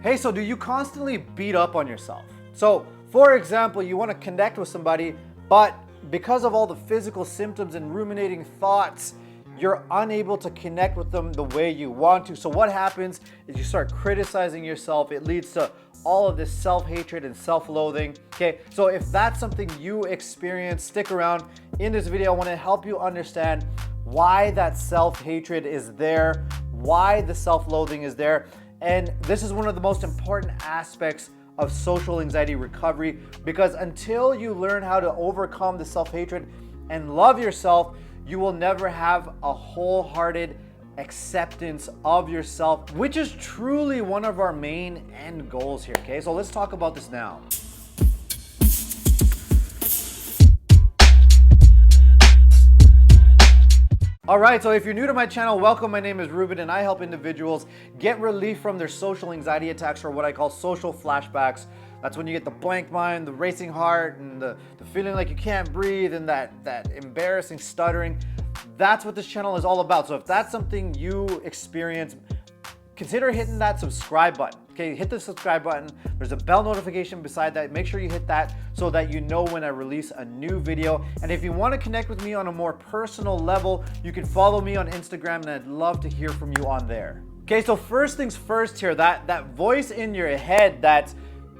Hey, so do you constantly beat up on yourself? So, for example, you want to connect with somebody, but because of all the physical symptoms and ruminating thoughts, you're unable to connect with them the way you want to. So, what happens is you start criticizing yourself. It leads to all of this self-hatred and self-loathing. Okay, so if that's something you experience, stick around. In this video, I want to help you understand why that self-hatred is there, why the self-loathing is there. And this is one of the most important aspects of social anxiety recovery, because until you learn how to overcome the self-hatred and love yourself, you will never have a wholehearted acceptance of yourself, which is truly one of our main end goals here. Okay, so let's talk about this now. All right, so if you're new to my channel, welcome. My name is Rubin, and I help individuals get relief from their social anxiety attacks, or what I call social flashbacks. That's when you get the blank mind, the racing heart, and the feeling like you can't breathe, and that embarrassing stuttering. That's what this channel is all about. So if that's something you experience, consider hitting that subscribe button. Okay, hit the subscribe button. There's a bell notification beside that. Make sure you hit that so that you know when I release a new video. And if you want to connect with me on a more personal level, you can follow me on Instagram, and I'd love to hear from you on there. Okay, so first things first here, that voice in your head that's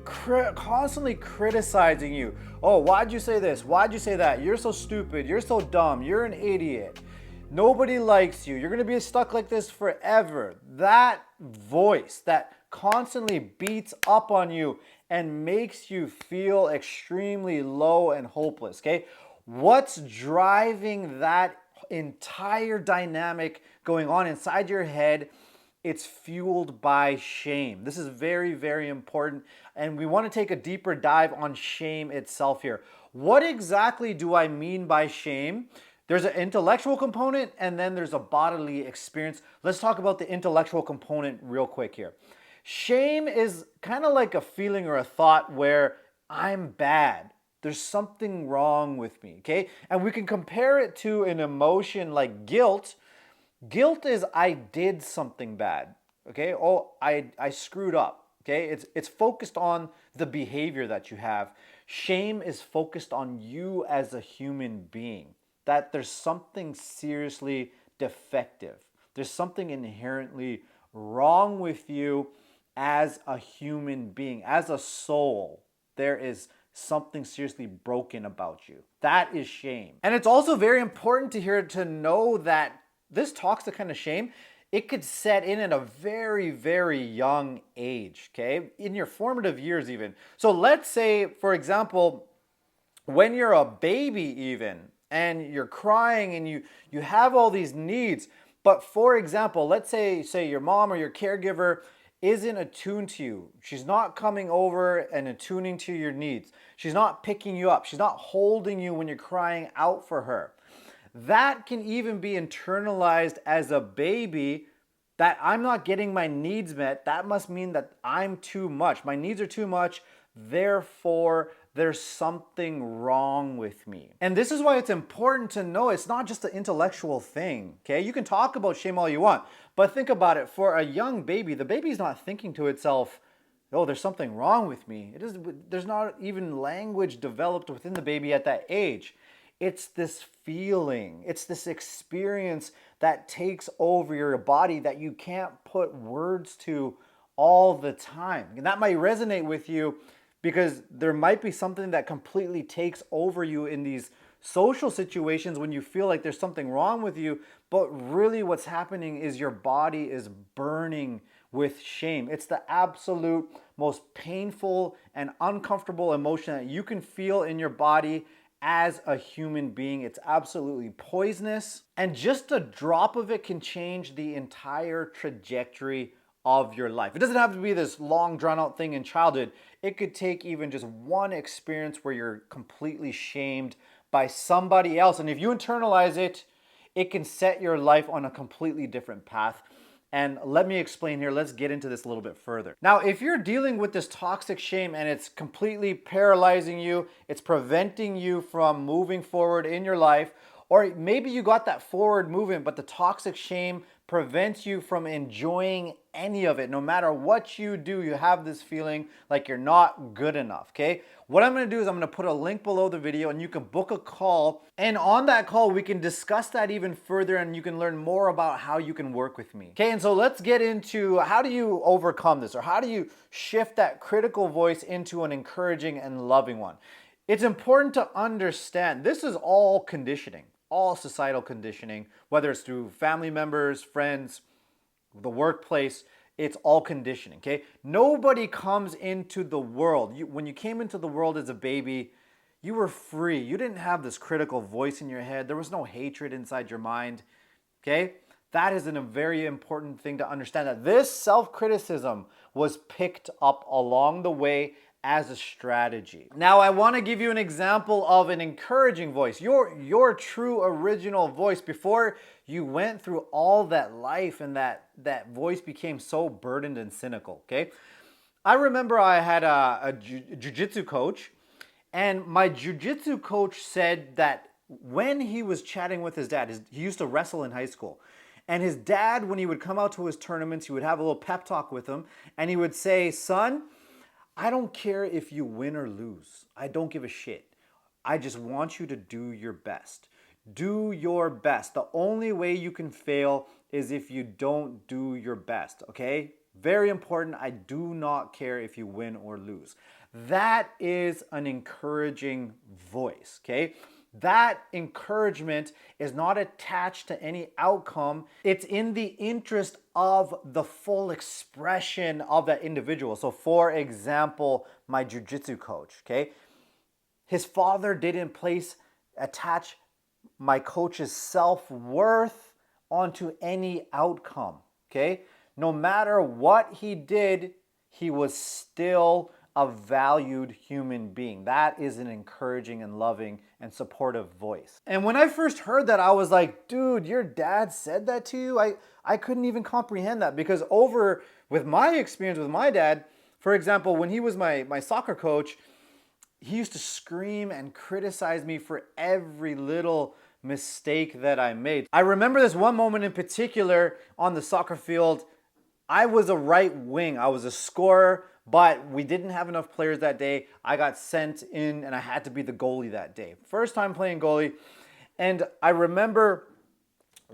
constantly criticizing you. Oh, why'd you say this? Why'd you say that? You're so stupid. You're so dumb. You're an idiot. Nobody likes you. You're going to be stuck like this forever. That voice that constantly beats up on you and makes you feel extremely low and hopeless, okay? What's driving that entire dynamic going on inside your head? It's fueled by shame. This is very, very important, and we want to take a deeper dive on shame itself here. What exactly do I mean by shame? There's an intellectual component, and then there's a bodily experience. Let's talk about the intellectual component real quick here. Shame is kind of like a feeling or a thought where I'm bad. There's something wrong with me, okay? And we can compare it to an emotion like guilt. Guilt is I did something bad, okay? Oh, I screwed up, okay? It's focused on the behavior that you have. Shame is focused on you as a human being, that there's something seriously defective. There's something inherently wrong with you as a human being, as a soul. There is something seriously broken about you. That is shame. And it's also very important to know that this toxic kind of shame, it could set in at a very, very young age, okay? In your formative years even. So let's say, for example, when you're a baby even, and you're crying and you have all these needs, but for example, let's say your mom or your caregiver isn't attuned to you. She's not coming over and attuning to your needs. She's not picking you up. She's not holding you when you're crying out for her. That can even be internalized as a baby, that I'm not getting my needs met. That must mean that I'm too much. My needs are too much. Therefore, there's something wrong with me. And this is why it's important to know it's not just an intellectual thing, okay? You can talk about shame all you want, but think about it. For a young baby, the baby's not thinking to itself, oh, there's something wrong with me. There's not even language developed within the baby at that age. It's this feeling, it's this experience that takes over your body that you can't put words to all the time. And that might resonate with you, because there might be something that completely takes over you in these social situations when you feel like there's something wrong with you, but really what's happening is your body is burning with shame. It's the absolute most painful and uncomfortable emotion that you can feel in your body as a human being. It's absolutely poisonous, and just a drop of it can change the entire trajectory of your life. It doesn't have to be this long drawn out thing in childhood. It could take even just one experience where you're completely shamed by somebody else. And if you internalize it, it can set your life on a completely different path. And let me explain here. Let's get into this a little bit further. Now, if you're dealing with this toxic shame and it's completely paralyzing you, it's preventing you from moving forward in your life, or maybe you got that forward movement, but the toxic shame prevents you from enjoying any of it. No matter what you do, you have this feeling like you're not good enough, okay? What I'm gonna do is I'm gonna put a link below the video and you can book a call. And on that call, we can discuss that even further and you can learn more about how you can work with me. Okay, and so let's get into how do you overcome this, or how do you shift that critical voice into an encouraging and loving one? It's important to understand this is all conditioning, all societal conditioning, whether it's through family members, friends, the workplace, it's all conditioning, okay? Nobody comes into the world. When you came into the world as a baby, you were free. You didn't have this critical voice in your head. There was no hatred inside your mind, okay? That is a very important thing to understand, that this self-criticism was picked up along the way as a strategy. Now, I want to give you an example of an encouraging voice, your true original voice, before you went through all that life and that voice became so burdened and cynical, okay? I remember I had a jiu-jitsu coach, and my jiu-jitsu coach said that when he was chatting with his dad, he used to wrestle in high school, and his dad, when he would come out to his tournaments, he would have a little pep talk with him, and he would say, "Son, I don't care if you win or lose. I don't give a shit. I just want you to do your best. Do your best. The only way you can fail is if you don't do your best, okay? Very important. I do not care if you win or lose." That is an encouraging voice, okay? That encouragement is not attached to any outcome. It's in the interest of the full expression of that individual. So for example, my jiu-jitsu coach, okay? His father didn't attach my coach's self-worth onto any outcome, okay? No matter what he did, he was still a valued human being. That is an encouraging and loving and supportive voice. And when I first heard that, I was like, dude, your dad said that to you? I couldn't even comprehend that, because with my experience with my dad, for example, when he was my soccer coach, he used to scream and criticize me for every little mistake that I made. I remember this one moment in particular on the soccer field. I was a right wing. I was a scorer, but we didn't have enough players that day. I got sent in and I had to be the goalie that day. First time playing goalie. And I remember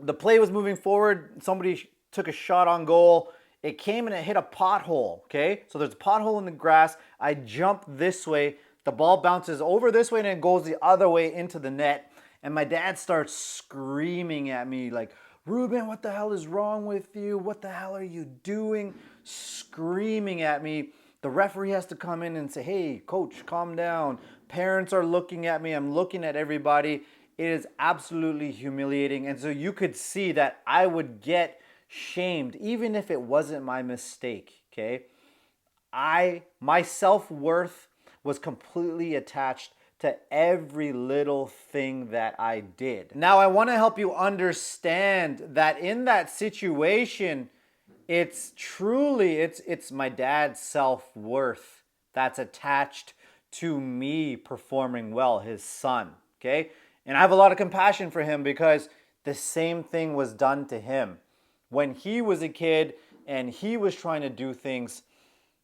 the play was moving forward. Somebody took a shot on goal. It came and it hit a pothole, okay? So there's a pothole in the grass. I jump this way. The ball bounces over this way and it goes the other way into the net. And my dad starts screaming at me like, "Rubin, what the hell is wrong with you? What the hell are you doing?" Screaming at me. The referee has to come in and say, "Hey, coach, calm down." Parents are looking at me. I'm looking at everybody. It is absolutely humiliating. And so you could see that I would get shamed even if it wasn't my mistake, okay? My self-worth was completely attached to every little thing that I did. Now, I want to help you understand that in that situation, it's my dad's self-worth that's attached to me performing well, his son, okay? And I have a lot of compassion for him, because the same thing was done to him. When he was a kid and he was trying to do things,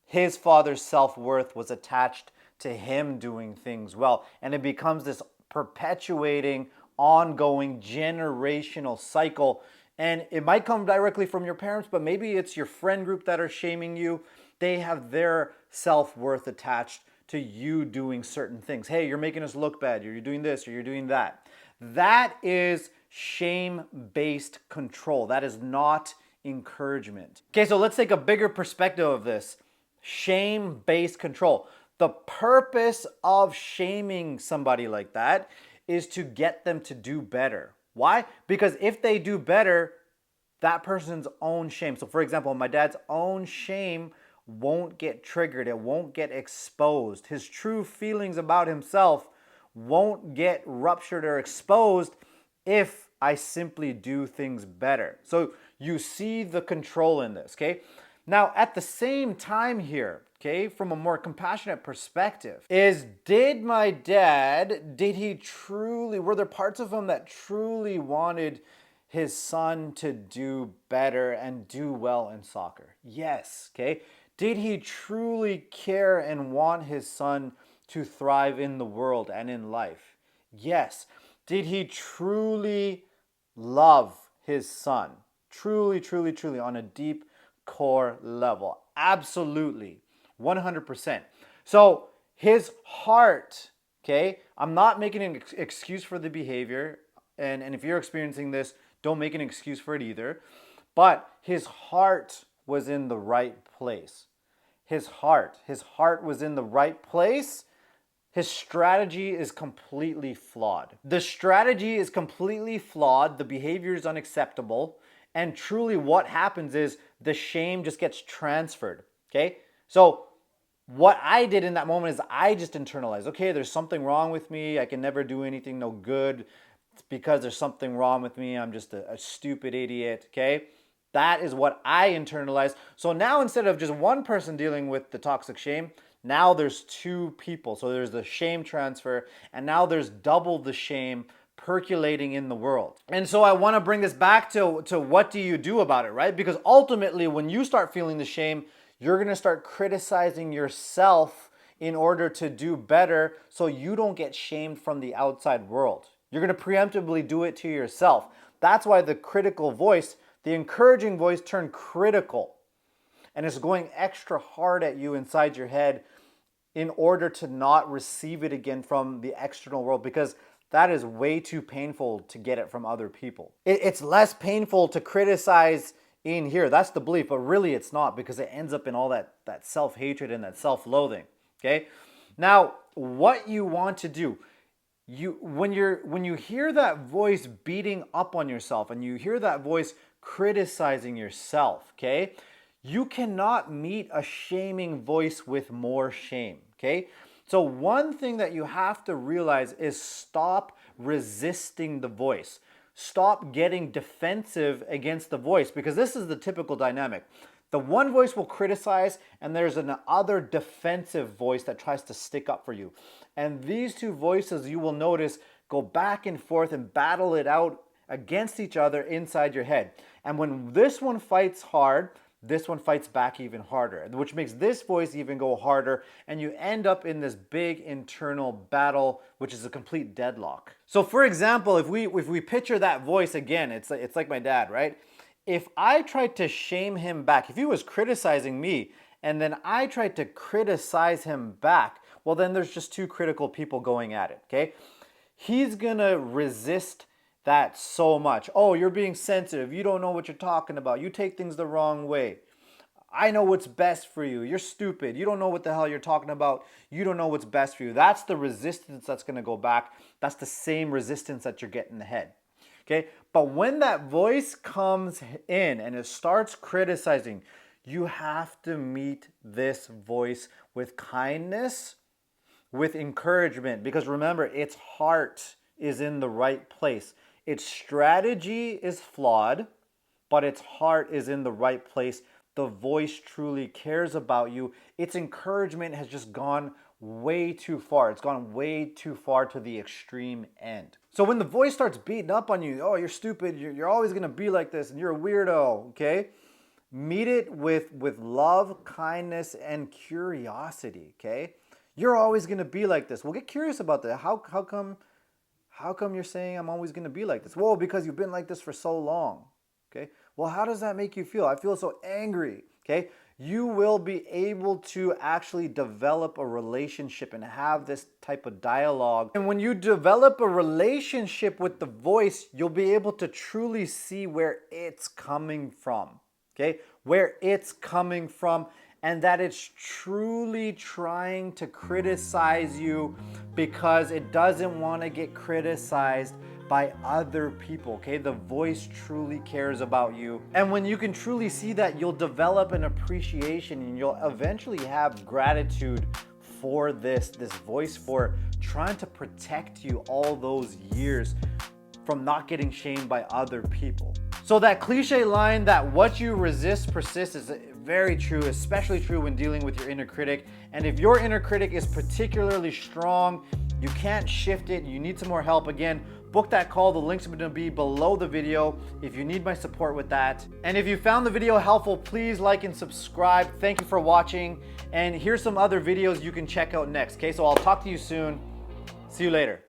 his father's self-worth was attached to him doing things well. And it becomes this perpetuating, ongoing, generational cycle. And it might come directly from your parents, but maybe it's your friend group that are shaming you. They have their self-worth attached to you doing certain things. "Hey, you're making us look bad. You're doing this or you're doing that." That is shame-based control. That is not encouragement. Okay, so let's take a bigger perspective of this. Shame-based control. The purpose of shaming somebody like that is to get them to do better. Why? Because if they do better, that person's own shame. So for example, my dad's own shame won't get triggered. It won't get exposed. His true feelings about himself won't get ruptured or exposed if I simply do things better. So you see the control in this, okay? Now, at the same time here, okay, from a more compassionate perspective, did my dad, were there parts of him that truly wanted his son to do better and do well in soccer? Yes, okay? Did he truly care and want his son to thrive in the world and in life? Yes. Did he truly love his son? Truly, truly, truly, on a deep core level? Absolutely. 100%. So his heart, okay, I'm not making an excuse for the behavior. And if you're experiencing this, don't make an excuse for it either. But his heart was in the right place. His heart was in the right place. His strategy is completely flawed. The strategy is completely flawed. The behavior is unacceptable. And truly what happens is the shame just gets transferred. Okay? So what I did in that moment is I just internalized, okay, there's something wrong with me. I can never do anything no good. It's because there's something wrong with me. I'm just a stupid idiot. Okay? That is what I internalized. So now instead of just one person dealing with the toxic shame, now there's two people. So there's the shame transfer, and now there's double the shame percolating in the world. And so I want to bring this back to what do you do about it, right? Because ultimately, when you start feeling the shame, you're going to start criticizing yourself in order to do better so you don't get shamed from the outside world. You're going to preemptively do it to yourself. That's why the critical voice, the encouraging voice, turned critical. And it's going extra hard at you inside your head in order to not receive it again from the external world, because that is way too painful to get it from other people. It's less painful to criticize in here. That's the belief, but really it's not, because it ends up in all that self-hatred and that self-loathing. Okay? Now, what you want to do, when you hear that voice beating up on yourself and you hear that voice criticizing yourself, okay? You cannot meet a shaming voice with more shame, okay? So one thing that you have to realize is stop resisting the voice. Stop getting defensive against the voice, because this is the typical dynamic. The one voice will criticize, and there's another defensive voice that tries to stick up for you. And these two voices, you will notice, go back and forth and battle it out against each other inside your head. And when this one fights hard, this one fights back even harder, which makes this voice even go harder, and you end up in this big internal battle, which is a complete deadlock. So for example, if we picture that voice again, it's like my dad, right? If I tried to shame him back, if he was criticizing me, and then I tried to criticize him back, well, then there's just two critical people going at it, okay? He's gonna resist that so much. Oh, you're being sensitive. You don't know what you're talking about. You take things the wrong way. I know what's best for you. You're stupid. You don't know what the hell you're talking about. You don't know what's best for you. That's the resistance that's going to go back. That's the same resistance that you're getting in the head. Okay? But when that voice comes in and it starts criticizing, you have to meet this voice with kindness, with encouragement, because remember, its heart is in the right place. Its strategy is flawed, but its heart is in the right place. The voice truly cares about you. Its encouragement has just gone way too far. It's gone way too far to the extreme end. So when the voice starts beating up on you, oh, you're stupid, you're always going to be like this, and you're a weirdo, okay? Meet it with love, kindness, and curiosity, okay? You're always going to be like this. Well, get curious about that. How come you're saying I'm always going to be like this? Well, because you've been like this for so long. Okay. Well, how does that make you feel? I feel so angry. Okay. You will be able to actually develop a relationship and have this type of dialogue. And when you develop a relationship with the voice, you'll be able to truly see where it's coming from. Okay. Where it's coming from, and that it's truly trying to criticize you because it doesn't want to get criticized by other people, okay? The voice truly cares about you. And when you can truly see that, you'll develop an appreciation, and you'll eventually have gratitude for this voice, for trying to protect you all those years from not getting shamed by other people. So that cliche line that what you resist persists is very true, especially true when dealing with your inner critic. And if your inner critic is particularly strong, you can't shift it, you need some more help, again, book that call. The links are going to be below the video if you need my support with that. And if you found the video helpful, please like and subscribe. Thank you for watching. And here's some other videos you can check out next. Okay, so I'll talk to you soon. See you later.